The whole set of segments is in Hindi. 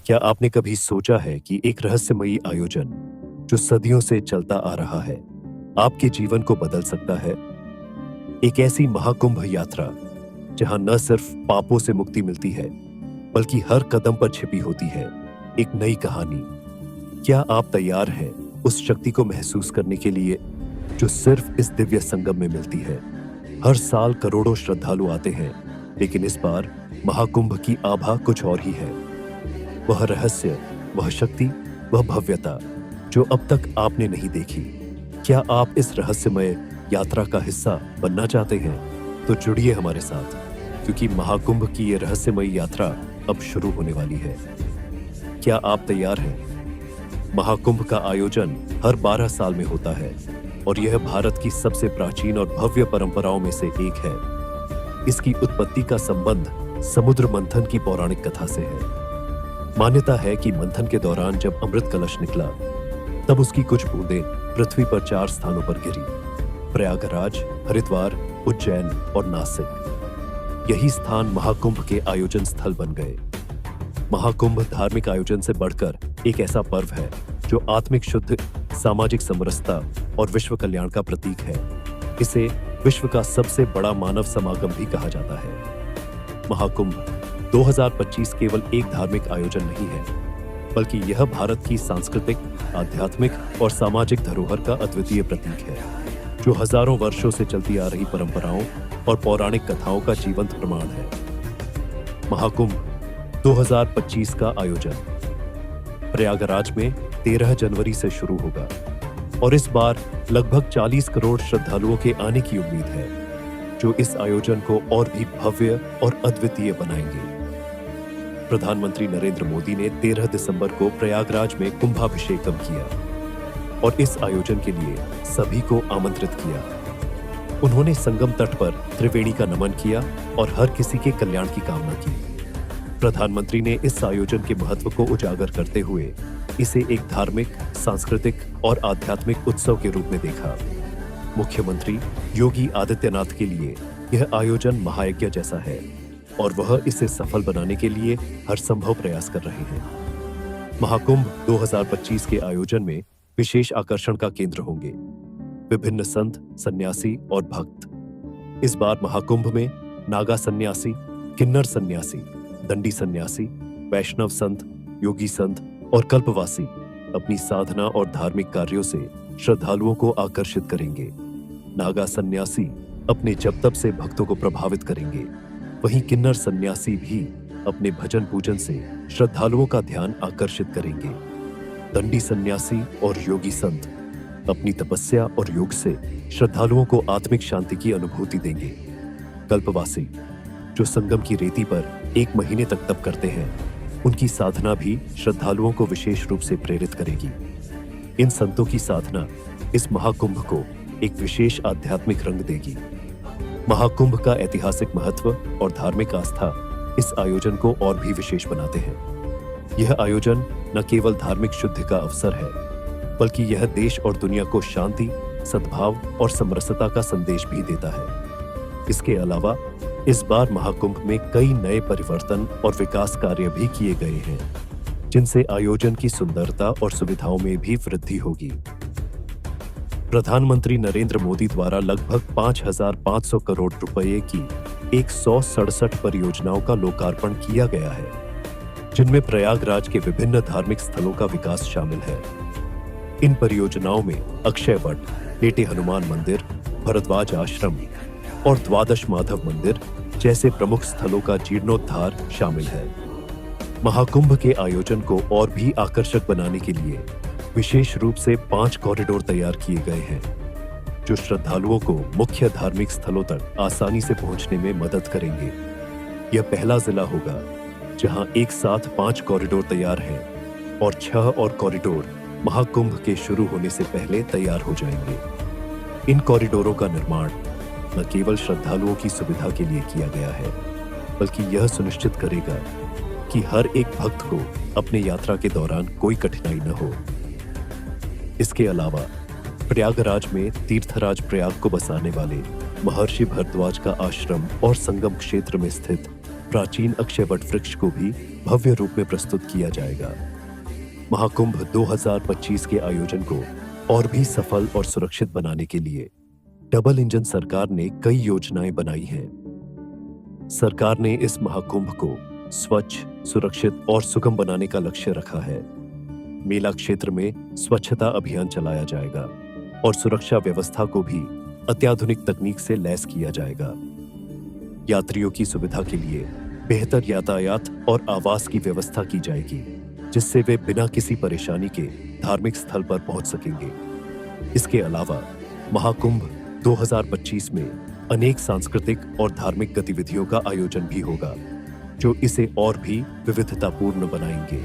क्या आपने कभी सोचा है कि एक रहस्यमयी आयोजन जो सदियों से चलता आ रहा है, आपके जीवन को बदल सकता है? एक ऐसी महाकुंभ यात्रा जहां न सिर्फ पापों से मुक्ति मिलती है, बल्कि हर कदम पर छिपी होती है एक नई कहानी। क्या आप तैयार हैं उस शक्ति को महसूस करने के लिए जो सिर्फ इस दिव्य संगम में मिलती है? हर साल करोड़ों श्रद्धालु आते हैं, लेकिन इस बार महाकुंभ की आभा कुछ और ही है। वह रहस्य, वह शक्ति, वह भव्यता जो अब तक आपने नहीं देखी। क्या आप इस रहस्यमय यात्रा का हिस्सा बनना चाहते हैं? तो जुड़िए हमारे साथ, क्योंकि महाकुंभ की ये रहस्यमयी यात्रा अब शुरू होने वाली है। क्या आप तैयार हैं? महाकुंभ का आयोजन हर 12 साल में होता है और यह भारत की सबसे प्राचीन और भव्य परंपराओं में से एक है। इसकी उत्पत्ति का संबंध समुद्र मंथन की पौराणिक कथा से है। मान्यता है कि मंथन के दौरान जब अमृत कलश निकला, तब उसकी कुछ बूंदें पृथ्वी पर 4 स्थानों पर गिरी: प्रयागराज, हरिद्वार, उज्जैन और नासिक। यही स्थान महाकुंभ के आयोजन स्थल बन गए। महाकुंभ धार्मिक आयोजन से बढ़कर एक ऐसा पर्व है जो आत्मिक शुद्ध, सामाजिक समरसता और विश्व कल्याण का प्रतीक है। इसे विश्व का सबसे बड़ा मानव समागम भी कहा जाता है। महाकुंभ 2025 केवल एक धार्मिक आयोजन नहीं है, बल्कि यह भारत की सांस्कृतिक, आध्यात्मिक और सामाजिक धरोहर का अद्वितीय प्रतीक है, जो हजारों वर्षों से चलती आ रही परंपराओं और पौराणिक कथाओं का जीवंत प्रमाण है। महाकुंभ 2025 का आयोजन प्रयागराज में 13 जनवरी से शुरू होगा और इस बार लगभग 40 करोड़ श्रद्धालुओं के आने की उम्मीद है, जो इस आयोजन को और भी भव्य और अद्वितीय बनाएंगे। प्रधानमंत्री नरेंद्र मोदी ने 13 दिसंबर को प्रयागराज में कुंभाभिषेकम किया और इस आयोजन के लिए सभी को आमंत्रित किया। उन्होंने संगम तट पर त्रिवेणी का नमन किया और हर किसी के कल्याण की कामना की। प्रधानमंत्री ने इस आयोजन के महत्व को उजागर करते हुए इसे एक धार्मिक, सांस्कृतिक और आध्यात्मिक उत्सव के रूप में देखा। मुख्यमंत्री योगी आदित्यनाथ के लिए यह आयोजन महायज्ञ जैसा है और वह इसे सफल बनाने के लिए हर संभव प्रयास कर रहे हैं। महाकुंभ 2025 के आयोजन में विशेष आकर्षण का केंद्र होंगे विभिन्न संत, सन्यासी और भक्त। इस बार महाकुंभ में नागा सन्यासी, किन्नर सन्यासी, दंडी सन्यासी, वैष्णव संत, योगी संत और कल्पवासी अपनी साधना और धार्मिक कार्यों से श्रद्धालुओं को आकर्षित करेंगे। नागा सन्यासी अपने जप तप से भक्तों को प्रभावित करेंगे, वहीं किन्नर सन्यासी भी अपने भजन पूजन से श्रद्धालुओं का ध्यान आकर्षित करेंगे। दंडी सन्यासी और योगी संत अपनी तपस्या और योग से श्रद्धालुओं को आत्मिक शांति की अनुभूति देंगे। कल्पवासी, जो संगम की रेती पर 1 महीने तक तप करते हैं, उनकी साधना भी श्रद्धालुओं को विशेष रूप से प्रेरित करेगी। इन संतों की साधना इस महाकुंभ को एक विशेष आध्यात्मिक रंग देगी। महाकुंभ का ऐतिहासिक महत्व और धार्मिक आस्था इस आयोजन को और भी विशेष बनाते हैं। यह आयोजन न केवल धार्मिक शुद्धि का अवसर है, बल्कि यह देश और दुनिया को शांति, सद्भाव और समरसता का संदेश भी देता है। इसके अलावा इस बार महाकुंभ में कई नए परिवर्तन और विकास कार्य भी किए गए हैं, जिनसे आयोजन की सुंदरता और सुविधाओं में भी वृद्धि होगी। प्रधानमंत्री नरेंद्र मोदी द्वारा लगभग 5,500 करोड़ रुपए की 167 परियोजनाओं का लोकार्पण किया गया है, जिनमें प्रयागराज के विभिन्न धार्मिक स्थलों का विकास शामिल है। इन परियोजनाओं में अक्षय वट, लेटे हनुमान मंदिर, भरद्वाज आश्रम और द्वादश माधव मंदिर जैसे प्रमुख स्थलों का जीर्णोद्धार शामिल है। महाकुंभ के आयोजन को और भी आकर्षक बनाने के लिए विशेष रूप से 5 कॉरिडोर तैयार किए गए हैं, जो श्रद्धालुओं को मुख्य धार्मिक स्थलों तक आसानी से पहुंचने में मदद करेंगे। यह पहला जिला होगा जहां एक साथ 5 कॉरिडोर तैयार हैं और 6 और कॉरिडोर महाकुंभ के शुरू होने से पहले तैयार हो जाएंगे। इन कॉरिडोरों का निर्माण न केवल श्रद्धालुओं की सुविधा के लिए किया गया है, बल्कि यह सुनिश्चित करेगा कि हर एक भक्त को अपने यात्रा के दौरान कोई कठिनाई न हो। इसके अलावा प्रयागराज में तीर्थराज प्रयाग को बसाने वाले महर्षि भरद्वाज का आश्रम और संगम क्षेत्र में स्थित प्राचीन अक्षय वट वृक्ष को भी भव्य रूप में प्रस्तुत किया जाएगा। महाकुंभ 2025 के आयोजन को और भी सफल और सुरक्षित बनाने के लिए डबल इंजन सरकार ने कई योजनाएं बनाई हैं। सरकार ने इस महाकुंभ को स्वच्छ, सुरक्षित और सुगम बनाने का लक्ष्य रखा है। मेला क्षेत्र में स्वच्छता अभियान चलाया जाएगा और सुरक्षा व्यवस्था को भी अत्याधुनिक तकनीक से लैस किया जाएगा। यात्रियों की सुविधा के लिए बेहतर यातायात और आवास की व्यवस्था की जाएगी, जिससे वे बिना किसी परेशानी के धार्मिक स्थल पर पहुंच सकेंगे। इसके अलावा महाकुंभ 2025 में अनेक सांस्कृतिक और धार्मिक गतिविधियों का आयोजन भी होगा, जो इसे और भी विविधतापूर्ण बनाएंगे।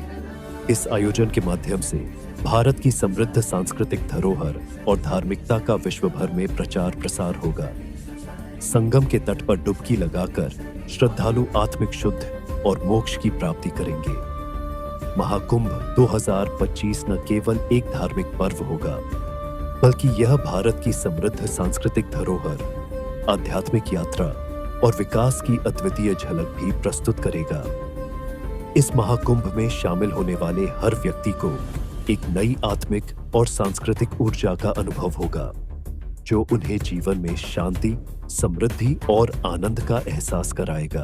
इस आयोजन के माध्यम से भारत की समृद्ध सांस्कृतिक धरोहर और धार्मिकता का विश्व भर में प्रचार प्रसार होगा। संगम के तट पर डुबकी लगाकर श्रद्धालु आत्मिक शुद्ध और मोक्ष की प्राप्ति करेंगे। महाकुंभ 2025 न केवल एक धार्मिक पर्व होगा, बल्कि यह भारत की समृद्ध सांस्कृतिक धरोहर, आध्यात्मिक यात्रा और विकास की अद्वितीय झलक भी प्रस्तुत करेगा। इस महाकुंभ में शामिल होने वाले हर व्यक्ति को एक नई आत्मिक और सांस्कृतिक ऊर्जा का अनुभव होगा, जो उन्हें जीवन में शांति, समृद्धि और आनंद का एहसास कराएगा।